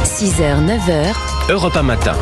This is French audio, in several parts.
6h, 9h, Europe 1 matin.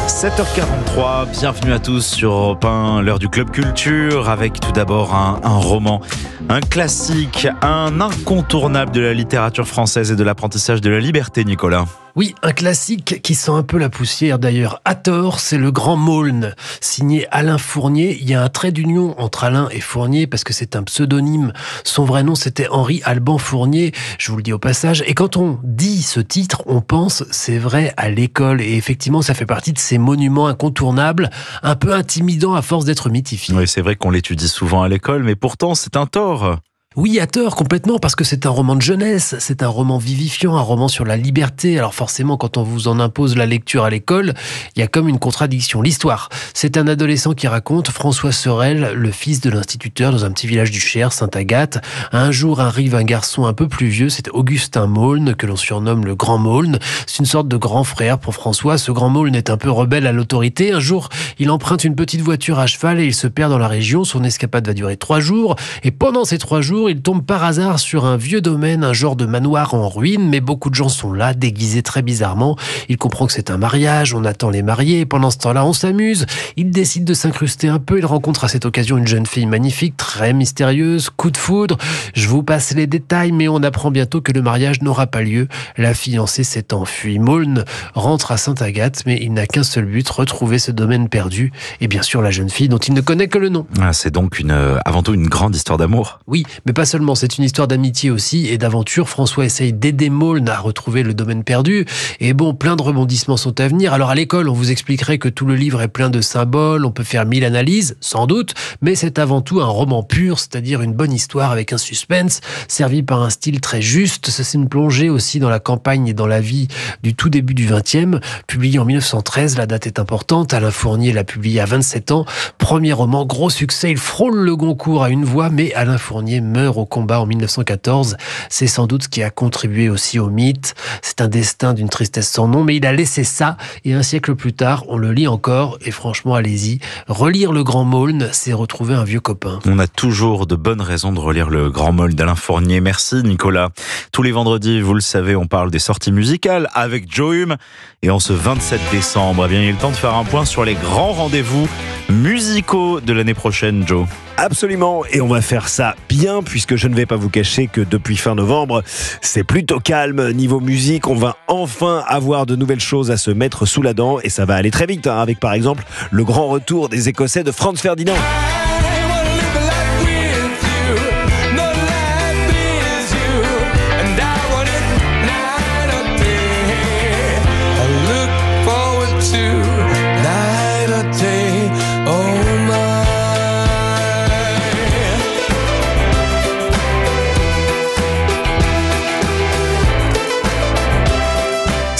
7h43, bienvenue à tous sur Europe 1, l'heure du Club Culture, avec tout d'abord un roman, un classique, un incontournable de la littérature française et de l'apprentissage de la liberté, Nicolas. Oui, un classique qui sent un peu la poussière d'ailleurs. À tort, c'est Le Grand Maulne, signé Alain Fournier. Il y a un trait d'union entre Alain et Fournier parce que c'est un pseudonyme. Son vrai nom, c'était Henri Alban Fournier, je vous le dis au passage. Et quand on dit ce titre, on pense, c'est vrai, à l'école. Et effectivement, ça fait partie de ces monuments incontournables, un peu intimidants à force d'être mythifiés. Oui, c'est vrai qu'on l'étudie souvent à l'école, mais pourtant, c'est un tort. Oui, à tort, complètement, parce que c'est un roman de jeunesse, c'est un roman vivifiant, un roman sur la liberté. Alors forcément, quand on vous en impose la lecture à l'école, il y a comme une contradiction. L'histoire, c'est un adolescent qui raconte, François Sorel, le fils de l'instituteur dans un petit village du Cher, Sainte-Agathe. Un jour arrive un garçon un peu plus vieux, c'est Augustin Maulne, que l'on surnomme le Grand Maulne. C'est une sorte de grand frère pour François. Ce Grand Maulne est un peu rebelle à l'autorité. Un jour, il emprunte une petite voiture à cheval et il se perd dans la région. Son escapade va durer 3 jours. Et pendant ces 3 jours, il tombe par hasard sur un vieux domaine, un genre de manoir en ruine, mais beaucoup de gens sont là, déguisés très bizarrement. Il comprend que c'est un mariage, on attend les mariés, et pendant ce temps-là, on s'amuse. Il décide de s'incruster un peu, il rencontre à cette occasion une jeune fille magnifique, très mystérieuse, coup de foudre. Je vous passe les détails, mais on apprend bientôt que le mariage n'aura pas lieu. La fiancée s'est enfuie. Maulne rentre à Sainte-Agathe, mais il n'a qu'un seul but, retrouver ce domaine perdu, et bien sûr la jeune fille dont il ne connaît que le nom. Ah, c'est donc avant tout une grande histoire d'amour. Oui, mais pas seulement, c'est une histoire d'amitié aussi et d'aventure. François essaye d'aider Maulne à retrouver le domaine perdu. Et bon, plein de rebondissements sont à venir. Alors à l'école, on vous expliquerait que tout le livre est plein de symboles, on peut faire 1000 analyses, sans doute, mais c'est avant tout un roman pur, c'est-à-dire une bonne histoire avec un suspense, servi par un style très juste. C'est une plongée aussi dans la campagne et dans la vie du tout début du XXe. Publié en 1913, la date est importante. Alain Fournier l'a publié à 27 ans. Premier roman, gros succès, il frôle le Goncourt à une voix, mais Alain Fournier meurt au combat en 1914. C'est sans doute ce qui a contribué aussi au mythe. C'est un destin d'une tristesse sans nom, mais il a laissé ça. Et un siècle plus tard, on le lit encore. Et franchement, allez-y. Relire Le Grand Maulne, c'est retrouver un vieux copain. On a toujours de bonnes raisons de relire Le Grand Maulne d'Alain Fournier. Merci Nicolas. Tous les vendredis, vous le savez, on parle des sorties musicales avec Joe Hume. Et en ce 27 décembre, eh bien, il est temps de faire un point sur les grands rendez-vous musicaux de l'année prochaine, Joe. Absolument, et on va faire ça bien, puisque je ne vais pas vous cacher que depuis fin novembre, c'est plutôt calme niveau musique. On va enfin avoir de nouvelles choses à se mettre sous la dent, et ça va aller très vite, avec par exemple le grand retour des Écossais de Franz Ferdinand.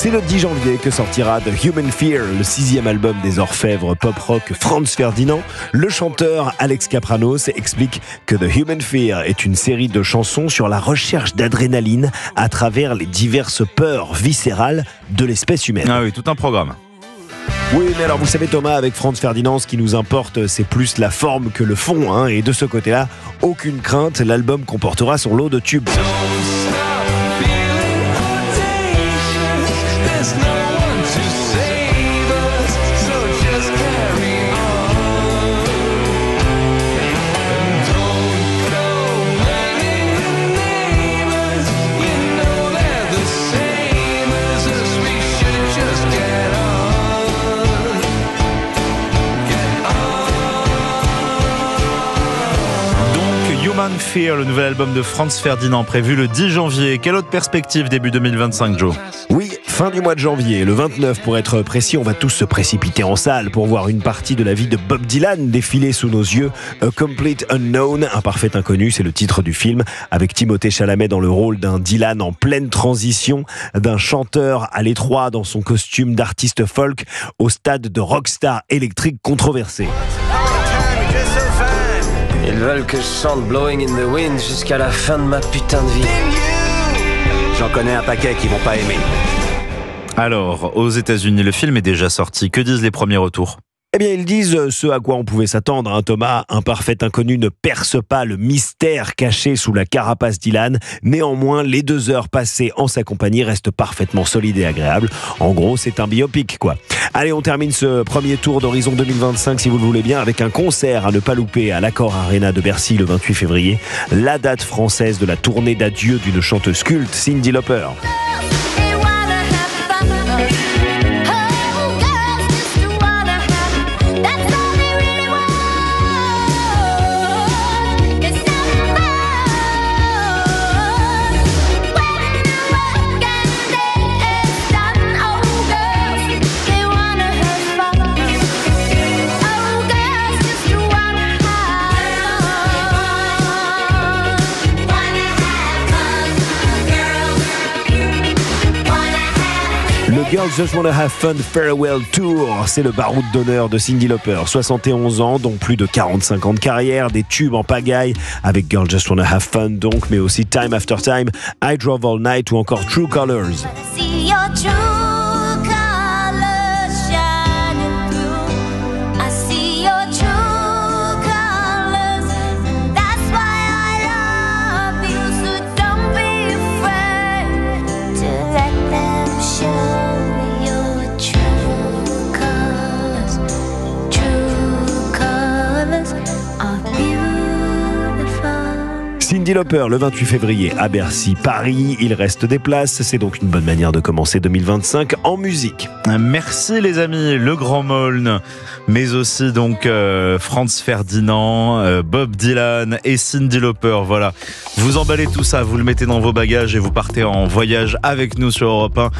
C'est le 10 janvier que sortira The Human Fear, le 6e album des orfèvres pop-rock Franz Ferdinand. Le chanteur Alex Kapranos explique que The Human Fear est une série de chansons sur la recherche d'adrénaline à travers les diverses peurs viscérales de l'espèce humaine. Ah oui, tout un programme. Oui, mais alors vous savez Thomas, avec Franz Ferdinand, ce qui nous importe, c'est plus la forme que le fond, hein, et de ce côté-là, aucune crainte, l'album comportera son lot de tubes. Human Fear, le nouvel album de Franz Ferdinand, prévu le 10 janvier. Quelle autre perspective début 2025, Joe ? Oui, fin du mois de janvier, le 29 pour être précis, on va tous se précipiter en salle pour voir une partie de la vie de Bob Dylan défiler sous nos yeux. A Complete Unknown, un parfait inconnu, c'est le titre du film, avec Timothée Chalamet dans le rôle d'un Dylan en pleine transition, d'un chanteur à l'étroit dans son costume d'artiste folk, au stade de rockstar électrique controversé. Ils veulent que je chante Blowing in the Wind jusqu'à la fin de ma putain de vie. J'en connais un paquet qui vont pas aimer. Alors, aux États-Unis, le film est déjà sorti. Que disent les premiers retours ? Eh bien, ils disent ce à quoi on pouvait s'attendre, hein, Thomas. Un parfait inconnu ne perce pas le mystère caché sous la carapace d'Ilan. Néanmoins, les 2 heures passées en sa compagnie restent parfaitement solides et agréables. En gros, c'est un biopic, quoi. Allez, on termine ce premier tour d'Horizon 2025, si vous le voulez bien, avec un concert à ne pas louper à l'Accor Arena de Bercy le 28 février. La date française de la tournée d'adieu d'une chanteuse culte, Cyndi Lauper. Le Girls Just Wanna Have Fun Farewell Tour, c'est le baroud d'honneur de Cyndi Lauper. 71 ans, dont plus de 45 ans de carrière, des tubes en pagaille avec Girls Just Wanna Have Fun donc, mais aussi Time After Time, I Drove All Night ou encore True Colors. Cyndi Lauper le 28 février à Bercy, Paris. Il reste des places. C'est donc une bonne manière de commencer 2025 en musique. Merci les amis, le Grand Moln, mais aussi donc Franz Ferdinand, Bob Dylan et Cyndi Lauper. Voilà, vous emballez tout ça, vous le mettez dans vos bagages et vous partez en voyage avec nous sur Europe 1.